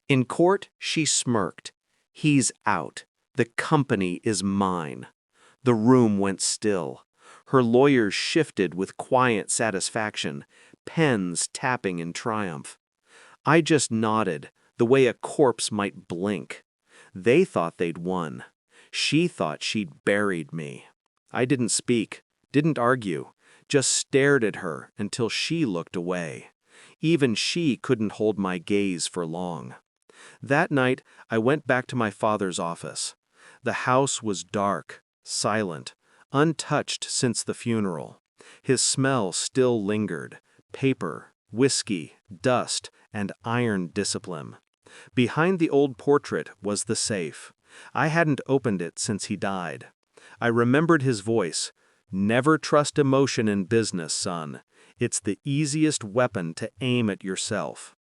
In court, she smirked. He's out. The company is mine. The room went still. Her lawyers shifted with quiet satisfaction, pens tapping in triumph. I just nodded, the way a corpse might blink. They thought they'd won. She thought she'd buried me. I didn't speak, didn't argue, just stared at her until she looked away. Even she couldn't hold my gaze for long. That night, I went back to my father's office. The house was dark, silent, untouched since the funeral. His smell still lingered: paper, whiskey, dust, and iron discipline. Behind the old portrait was the safe. I hadn't opened it since he died. I remembered his voice. "Never trust emotion in business, son. It's the easiest weapon to aim at yourself."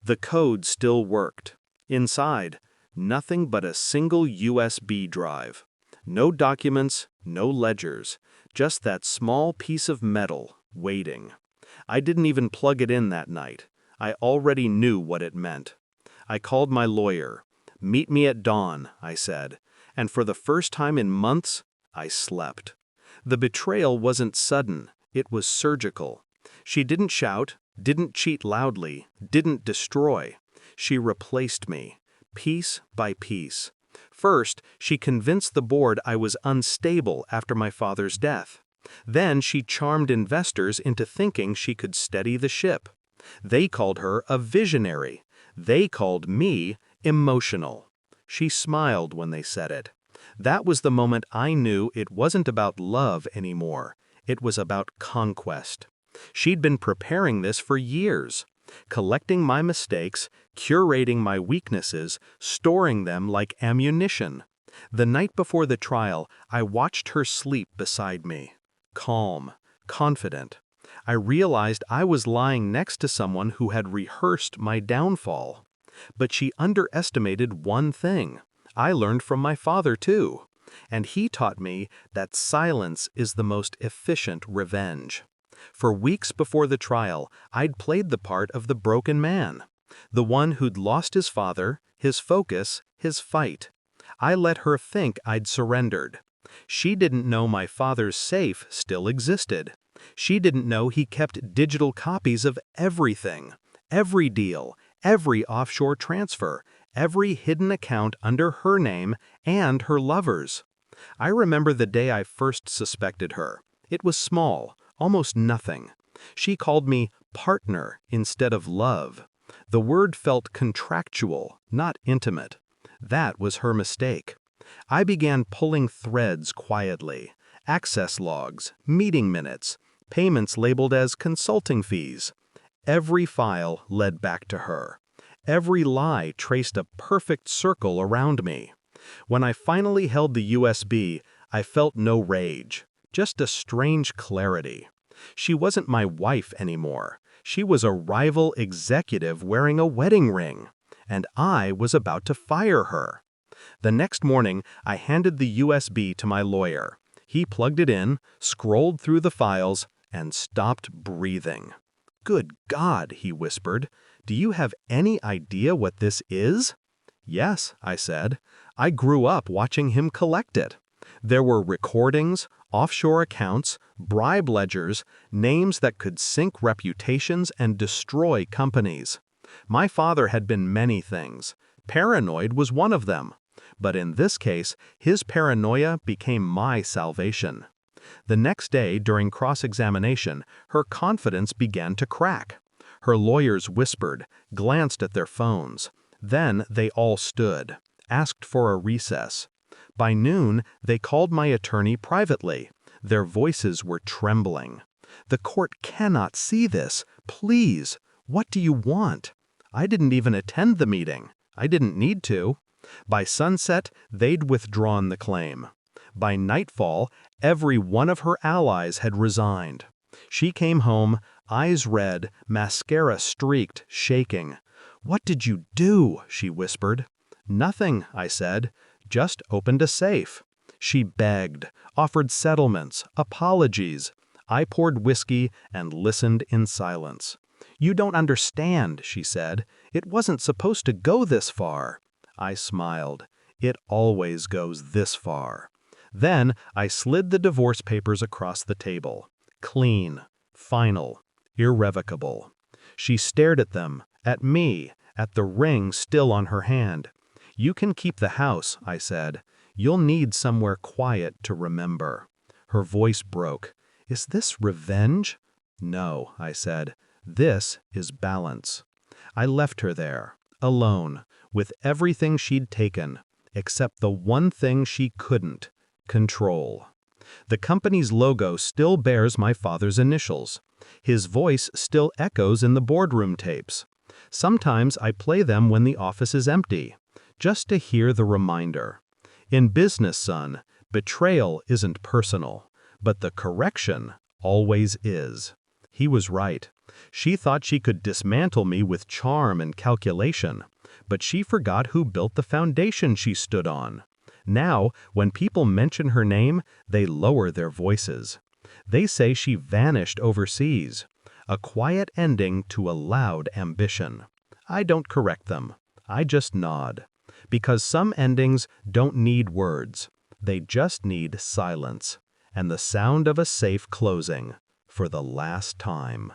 The code still worked. Inside, nothing but a single USB drive. No documents, no ledgers, just that small piece of metal, waiting. I didn't even plug it in that night. I already knew what it meant. I called my lawyer. "Meet me at dawn," I said, and for the first time in months, I slept. The betrayal wasn't sudden, it was surgical. She didn't shout, didn't cheat loudly, didn't destroy. She replaced me, piece by piece. First, she convinced the board I was unstable after my father's death. Then she charmed investors into thinking she could steady the ship. They called her a visionary. They called me emotional. She smiled when they said it. That was the moment I knew it wasn't about love anymore. It was about conquest. She'd been preparing this for years, collecting my mistakes, curating my weaknesses, storing them like ammunition. The night before the trial, I watched her sleep beside me. Calm, confident. I realized I was lying next to someone who had rehearsed my downfall. But she underestimated one thing. I learned from my father too. And he taught me that silence is the most efficient revenge. For weeks before the trial, I'd played the part of the broken man. The one who'd lost his father, his focus, his fight. I let her think I'd surrendered. She didn't know my father's safe still existed. She didn't know he kept digital copies of everything. Every deal, every offshore transfer, every hidden account under her name and her lover's. I remember the day I first suspected her. It was small, almost nothing. She called me partner instead of love. The word felt contractual, not intimate. That was her mistake. I began pulling threads quietly. Access logs, meeting minutes, payments labeled as consulting fees. Every file led back to her. Every lie traced a perfect circle around me. When I finally held the USB, I felt no rage, just a strange clarity. She wasn't my wife anymore. She was a rival executive wearing a wedding ring, and I was about to fire her. The next morning, I handed the USB to my lawyer. He plugged it in, scrolled through the files, and stopped breathing. "Good God," he whispered. "Do you have any idea what this is?" "Yes," I said. I grew up watching him collect it. There were recordings, offshore accounts, bribe ledgers, names that could sink reputations and destroy companies. My father had been many things. Paranoid was one of them. But in this case, his paranoia became my salvation. The next day, during cross-examination, her confidence began to crack. Her lawyers whispered, glanced at their phones. Then they all stood, asked for a recess. By noon, they called my attorney privately. Their voices were trembling. "The court cannot see this. Please, what do you want?" I didn't even attend the meeting. I didn't need to. By sunset, they'd withdrawn the claim. By nightfall, every one of her allies had resigned. She came home, eyes red, mascara streaked, shaking. "What did you do?" she whispered. "Nothing," I said. "Just opened a safe." She begged, offered settlements, apologies. I poured whiskey and listened in silence. "You don't understand," she said. It wasn't supposed to go this far. I smiled. It always goes this far. Then I slid the divorce papers across the table. Clean, final, irrevocable. She stared at them, at me, at the ring still on her hand. "You can keep the house," I said. "You'll need somewhere quiet to remember." Her voice broke. "Is this revenge?" "No," I said. "This is balance." I left her there, alone, with everything she'd taken, except the one thing she couldn't: control. The company's logo still bears my father's initials. His voice still echoes in the boardroom tapes. Sometimes I play them when the office is empty, just to hear the reminder. In business, son, betrayal isn't personal, but the correction always is. He was right. She thought she could dismantle me with charm and calculation, but she forgot who built the foundation she stood on. Now, when people mention her name, they lower their voices. They say she vanished overseas, a quiet ending to a loud ambition. I don't correct them. I just nod. Because some endings don't need words. They just need silence and the sound of a safe closing for the last time.